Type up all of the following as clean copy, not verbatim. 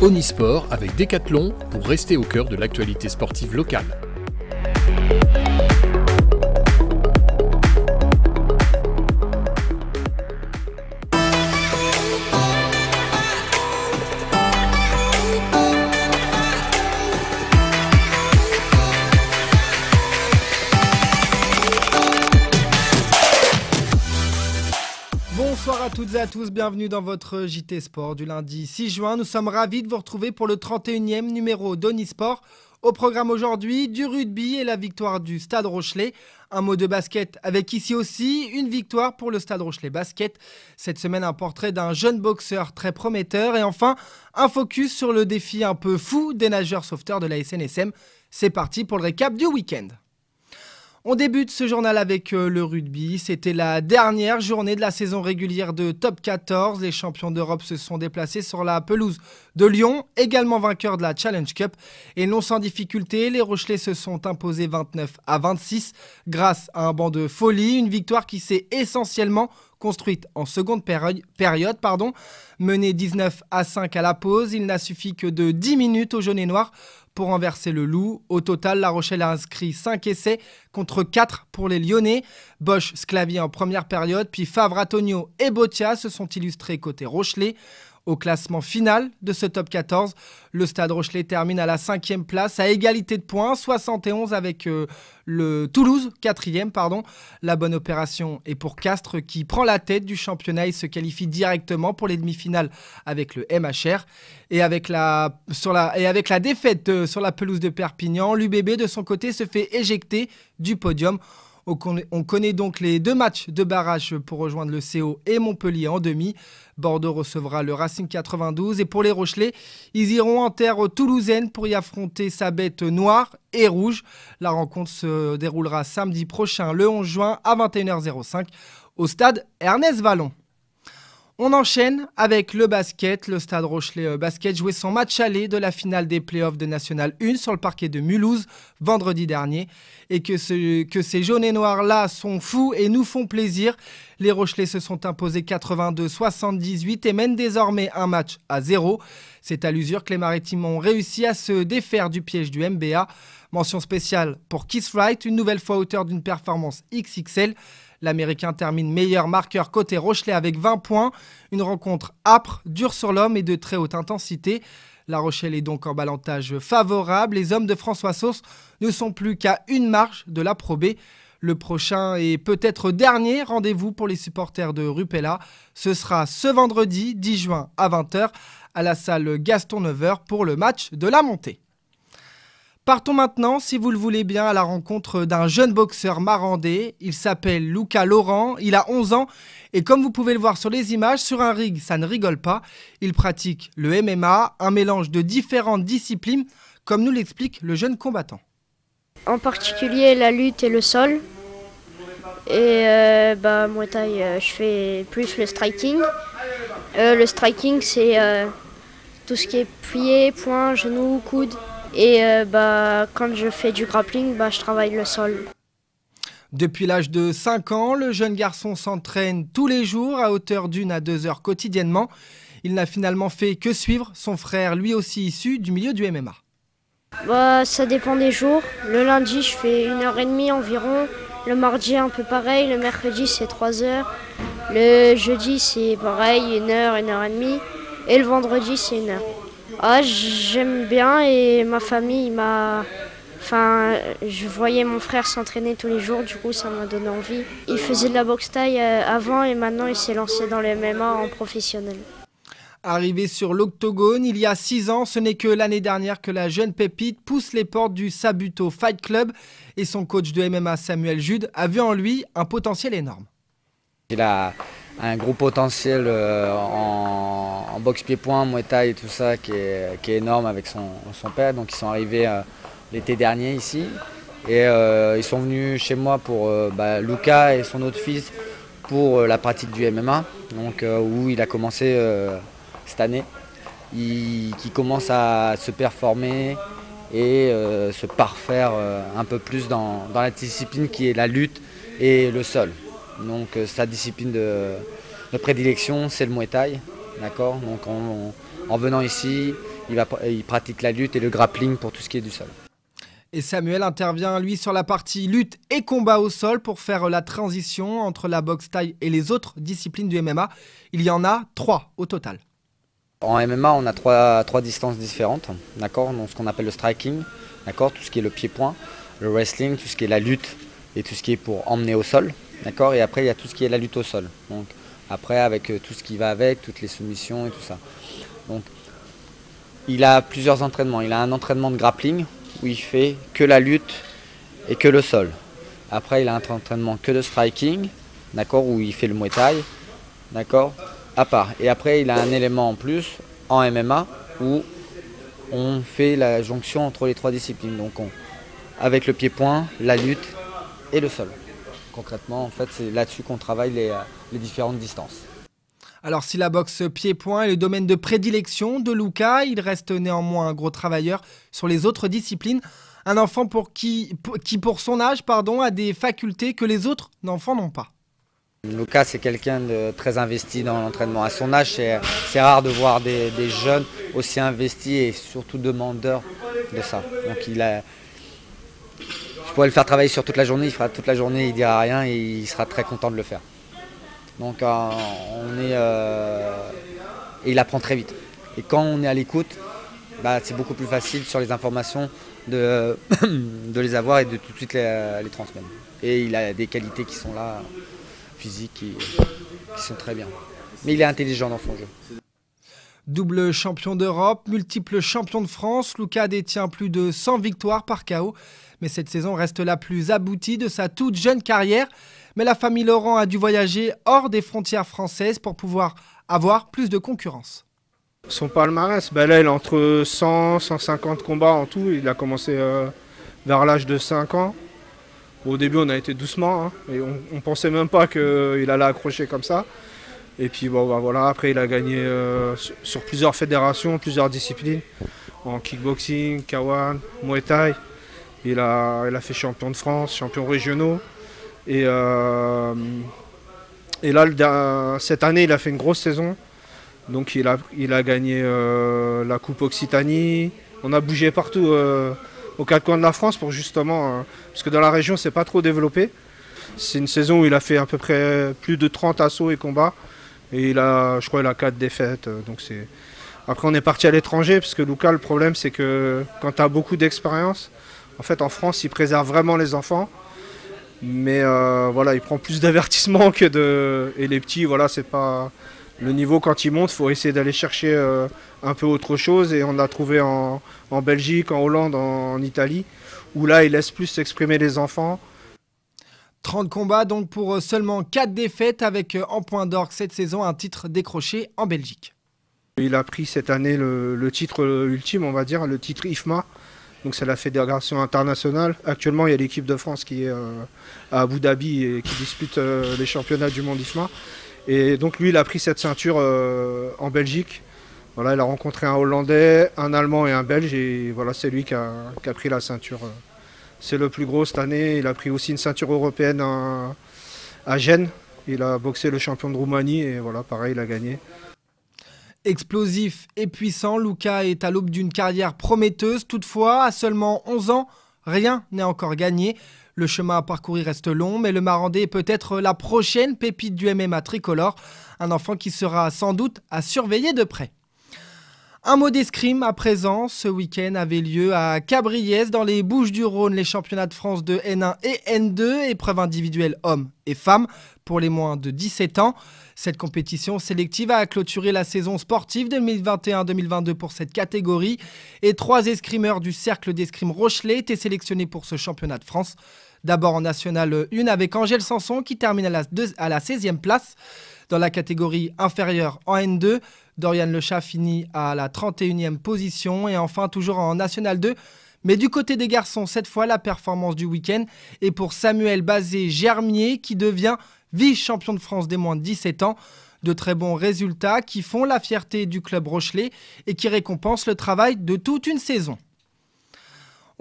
Onisport avec Decathlon pour rester au cœur de l'actualité sportive locale. Bonsoir à toutes et à tous, bienvenue dans votre JT Sport du lundi 6 juin. Nous sommes ravis de vous retrouver pour le 31e numéro d'Onisport. Au programme aujourd'hui, du rugby et la victoire du Stade Rochelais. Un mot de basket avec ici aussi une victoire pour le Stade Rochelais Basket. Cette semaine, un portrait d'un jeune boxeur très prometteur. Et enfin, un focus sur le défi un peu fou des nageurs sauveteurs de la SNSM. C'est parti pour le récap du week-end. On débute ce journal avec le rugby. C'était la dernière journée de la saison régulière de Top 14. Les champions d'Europe se sont déplacés sur la pelouse de Lyon, également vainqueurs de la Challenge Cup. Et non sans difficulté, les Rochelais se sont imposés 29-26 grâce à un banc de folie. Une victoire qui s'est essentiellement construite en seconde période. Menée 19-5 à la pause, il n'a suffi que de 10 minutes aux jaunes et noirs pour renverser le loup. Au total, La Rochelle a inscrit 5 essais contre 4 pour les Lyonnais. Bosch, Sclavier en première période, puis Favre, Antonio et Botia se sont illustrés côté Rochelais. Au classement final de ce top 14, le Stade Rochelais termine à la 5e place à égalité de points, 71 avec le Toulouse, 4e. La bonne opération est pour Castres qui prend la tête du championnat et se qualifie directement pour les demi-finales avec le MHR. Et avec la défaite sur la pelouse de Perpignan, l'UBB de son côté se fait éjecter du podium. On connaît donc les deux matchs de barrage pour rejoindre le CO et Montpellier en demi. Bordeaux recevra le Racing 92 et pour les Rochelais, ils iront en terre toulousaine pour y affronter sa bête noire et rouge. La rencontre se déroulera samedi prochain, le 11 juin à 21h05 au stade Ernest Vallon. On enchaîne avec le basket. Le Stade Rochelais Basket jouait son match aller de la finale des playoffs de National 1 sur le parquet de Mulhouse vendredi dernier. Et que ces jaunes et noirs-là sont fous et nous font plaisir. Les Rochelais se sont imposés 82-78 et mènent désormais un match à 0. C'est à l'usure que les Maritimes ont réussi à se défaire du piège du MBA. Mention spéciale pour Keith Wright, une nouvelle fois auteur d'une performance XXL. L'Américain termine meilleur marqueur côté Rochelais avec 20 points. Une rencontre âpre, dure sur l'homme et de très haute intensité. La Rochelle est donc en balotage favorable. Les hommes de François Sauce ne sont plus qu'à une marche de la Pro B. Le prochain et peut-être dernier rendez-vous pour les supporters de Rupella. Ce sera ce vendredi 10 juin à 20h à la salle Gaston Neveur pour le match de la montée. Partons maintenant, si vous le voulez bien, à la rencontre d'un jeune boxeur marandais. Il s'appelle Lucas Laurent, il a 11 ans et comme vous pouvez le voir sur les images, sur un ring, ça ne rigole pas. Il pratique le MMA, un mélange de différentes disciplines, comme nous l'explique le jeune combattant. En particulier la lutte et le sol. Et Muay Thai, je fais plus le striking. Le striking, c'est tout ce qui est plié, poing, genou, coude. Et quand je fais du grappling, je travaille le sol. Depuis l'âge de 5 ans, le jeune garçon s'entraîne tous les jours à hauteur d'1 à 2 heures quotidiennement. Il n'a finalement fait que suivre son frère, lui aussi issu du milieu du MMA. Ça dépend des jours. Le lundi, je fais 1h30 environ. Le mardi, un peu pareil. Le mercredi, c'est 3 heures. Le jeudi, c'est pareil, 1h, 1h30. Et le vendredi, c'est 1 heure. J'aime bien et ma famille je voyais mon frère s'entraîner tous les jours, du coup ça m'a donné envie. Il faisait de la boxe thaï avant et maintenant il s'est lancé dans le MMA en professionnel. Arrivé sur l'octogone il y a 6 ans, ce n'est que l'année dernière que la jeune pépite pousse les portes du Sabuto Fight Club et son coach de MMA Samuel Jude a vu en lui un potentiel énorme. Il a un gros potentiel en boxe pied-point, Muay Thai et tout ça qui est énorme avec son père. Donc ils sont arrivés l'été dernier ici et ils sont venus chez moi pour Lucas et son autre fils pour la pratique du MMA, donc, où il a commencé cette année. Il commence à se performer et se parfaire un peu plus dans la discipline qui est la lutte et le sol. Donc sa discipline de prédilection, c'est le Muay Thai. D'accord. Donc en venant ici, il pratique la lutte et le grappling pour tout ce qui est du sol. Et Samuel intervient, lui, sur la partie lutte et combat au sol pour faire la transition entre la boxe thaï et les autres disciplines du MMA. Il y en a 3 au total. En MMA, on a trois distances différentes, d'accord. Donc ce qu'on appelle le striking, d'accord, tout ce qui est le pied-point, le wrestling, tout ce qui est la lutte et tout ce qui est pour emmener au sol, d'accord. Et après, il y a tout ce qui est la lutte au sol. Donc après, avec tout ce qui va avec, toutes les soumissions et tout ça. Donc il a plusieurs entraînements. Il a un entraînement de grappling où il fait que la lutte et que le sol. Après, il a un entraînement que de striking, d'accord, où il fait le Muay Thai, d'accord, à part. Et après, il a un élément en plus en MMA où on fait la jonction entre les 3 disciplines. Donc, avec le pied-point, la lutte et le sol. Concrètement, en fait, c'est là-dessus qu'on travaille les différentes distances. Alors si la boxe pied-point est le domaine de prédilection de Luka, il reste néanmoins un gros travailleur sur les autres disciplines. Un enfant qui pour son âge, a des facultés que les autres enfants n'ont pas. Luka, c'est quelqu'un de très investi dans l'entraînement. À son âge, c'est rare de voir des jeunes aussi investis et surtout demandeurs de ça. Donc je pourrais le faire travailler sur toute la journée, il fera toute la journée, il ne dira rien et il sera très content de le faire. Donc il apprend très vite. Et quand on est à l'écoute, c'est beaucoup plus facile sur les informations de les avoir et de tout de suite les transmettre. Et il a des qualités qui sont là, physiques, qui sont très bien. Mais il est intelligent dans son jeu. Double champion d'Europe, multiple champion de France, Luka détient plus de 100 victoires par KO. Mais cette saison reste la plus aboutie de sa toute jeune carrière. Mais la famille Laurent a dû voyager hors des frontières françaises pour pouvoir avoir plus de concurrence. Son palmarès, là il a entre 100 150 combats en tout. Il a commencé vers l'âge de 5 ans. Au début on a été doucement, et on ne pensait même pas qu'il allait accrocher comme ça. Et puis voilà, après il a gagné sur plusieurs fédérations, plusieurs disciplines. En kickboxing, K1, Muay Thai. Il a fait champion de France, champion régionaux. Et là, cette année, il a fait une grosse saison. Donc il a gagné la Coupe Occitanie. On a bougé partout aux 4 coins de la France pour justement... parce que dans la région, c'est pas trop développé. C'est une saison où il a fait à peu près plus de 30 assauts et combats. Et je crois qu'il a 4 défaites. Après, on est parti à l'étranger, parce que Luka, le problème, c'est que quand tu as beaucoup d'expérience, en fait, en France, il préserve vraiment les enfants. Mais il prend plus d'avertissements que de... Et les petits, c'est pas... Le niveau, quand il monte, il faut essayer d'aller chercher un peu autre chose. Et on l'a trouvé en Belgique, en Hollande, en Italie, où là, il laisse plus s'exprimer les enfants. 30 combats donc pour seulement 4 défaites avec en point d'orgue cette saison un titre décroché en Belgique. Il a pris cette année le titre ultime, on va dire, le titre IFMA. Donc c'est la fédération internationale. Actuellement, il y a l'équipe de France qui est à Abu Dhabi et qui dispute les championnats du monde IFMA. Et donc lui, il a pris cette ceinture en Belgique. Voilà, il a rencontré un Hollandais, un Allemand et un Belge. Et voilà, c'est lui qui a pris la ceinture. C'est le plus gros cette année. Il a pris aussi une ceinture européenne à Gênes. Il a boxé le champion de Roumanie et voilà, pareil, il a gagné. Explosif et puissant, Luka est à l'aube d'une carrière prometteuse. Toutefois, à seulement 11 ans, rien n'est encore gagné. Le chemin à parcourir reste long, mais le Marandais est peut-être la prochaine pépite du MMA tricolore. Un enfant qui sera sans doute à surveiller de près. Un mot d'escrime à présent. Ce week-end avait lieu à Cabriès, dans les Bouches-du-Rhône, les championnats de France de N1 et N2, épreuves individuelles hommes et femmes pour les moins de 17 ans. Cette compétition sélective a clôturé la saison sportive 2021-2022 pour cette catégorie. Et 3 escrimeurs du cercle d'escrime Rochelet étaient sélectionnés pour ce championnat de France. D'abord en National 1 avec Angèle Sanson qui termine à la 16e place. Dans la catégorie inférieure en N2, Dorian Lechat finit à la 31e position. Et enfin, toujours en National 2, mais du côté des garçons, cette fois, la performance du week-end est pour Samuel Bazé-Germier qui devient vice-champion de France des moins de 17 ans. De très bons résultats qui font la fierté du club Rochelet et qui récompensent le travail de toute une saison.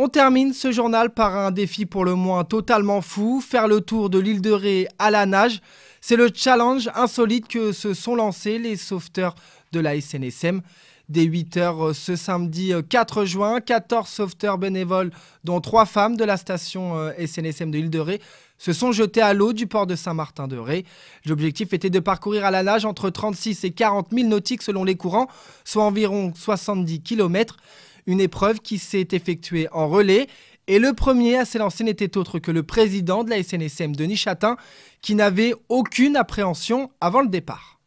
On termine ce journal par un défi pour le moins totalement fou, faire le tour de l'île de Ré à la nage. C'est le challenge insolite que se sont lancés les sauveteurs de la SNSM. Dès 8h ce samedi 4 juin, 14 sauveteurs bénévoles, dont 3 femmes de la station SNSM de l'île de Ré, se sont jetés à l'eau du port de Saint-Martin-de-Ré. L'objectif était de parcourir à la nage entre 36 et 40 000 nautiques selon les courants, soit environ 70 km. Une épreuve qui s'est effectuée en relais. Et le premier à s'élancer n'était autre que le président de la SNSM, Denis Chatin, qui n'avait aucune appréhension avant le départ.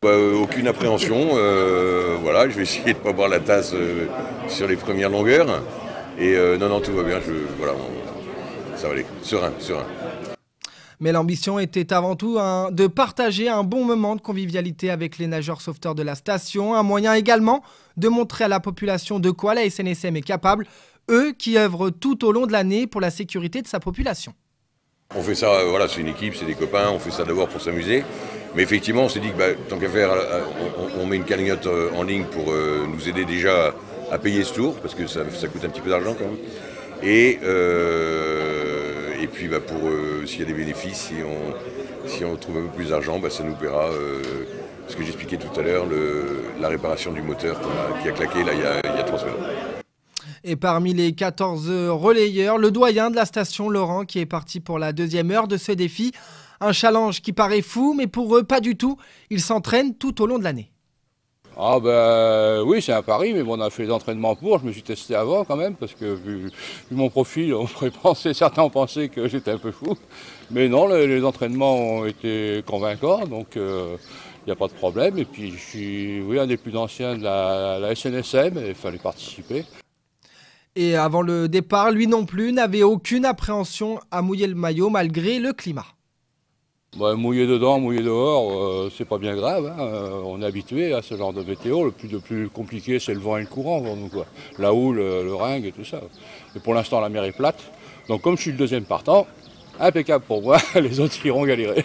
Aucune appréhension, voilà, je vais essayer de ne pas boire la tasse sur les premières longueurs. Et non, tout va bien, ça va aller, serein. Mais l'ambition était avant tout de partager un bon moment de convivialité avec les nageurs sauveteurs de la station, un moyen également de montrer à la population de quoi la SNSM est capable, eux qui œuvrent tout au long de l'année pour la sécurité de sa population. On fait ça, voilà, c'est une équipe, c'est des copains, on fait ça d'abord pour s'amuser. Mais effectivement, on s'est dit que tant qu'à faire, on met une cagnotte en ligne pour nous aider déjà à payer ce tour, parce que ça coûte un petit peu d'argent quand même. Et puis pour s'il y a des bénéfices, si on trouve un peu plus d'argent, ça nous paiera ce que j'expliquais tout à l'heure, la réparation du moteur qui a claqué là, il y a 3 semaines. Et parmi les 14 relayeurs, le doyen de la station, Laurent, qui est parti pour la 2e heure de ce défi. Un challenge qui paraît fou, mais pour eux, pas du tout. Ils s'entraînent tout au long de l'année. Oui, c'est un pari, mais on a fait des entraînements pour. Je me suis testé avant quand même, parce que vu mon profil, certains ont pensé que j'étais un peu fou. Mais non, les entraînements ont été convaincants, donc il n'y a pas de problème. Et puis je suis un des plus anciens de la SNSM, et il fallait participer. Et avant le départ, lui non plus n'avait aucune appréhension à mouiller le maillot malgré le climat. Mouiller dedans, mouiller dehors, c'est pas bien grave. On est habitué à ce genre de météo. Le plus compliqué, c'est le vent et le courant pour nous, quoi. La houle, le ringue et tout ça. Mais pour l'instant, la mer est plate. Donc comme je suis le 2e partant, impeccable pour moi, les autres iront galérer.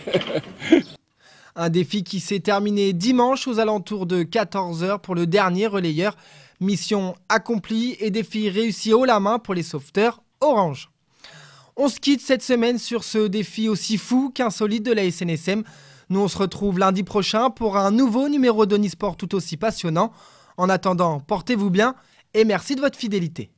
Un défi qui s'est terminé dimanche aux alentours de 14h pour le dernier relayeur. Mission accomplie et défi réussi haut la main pour les sauveteurs orange. On se quitte cette semaine sur ce défi aussi fou qu'insolite de la SNSM. Nous, on se retrouve lundi prochain pour un nouveau numéro d'Onisport tout aussi passionnant. En attendant, portez-vous bien et merci de votre fidélité.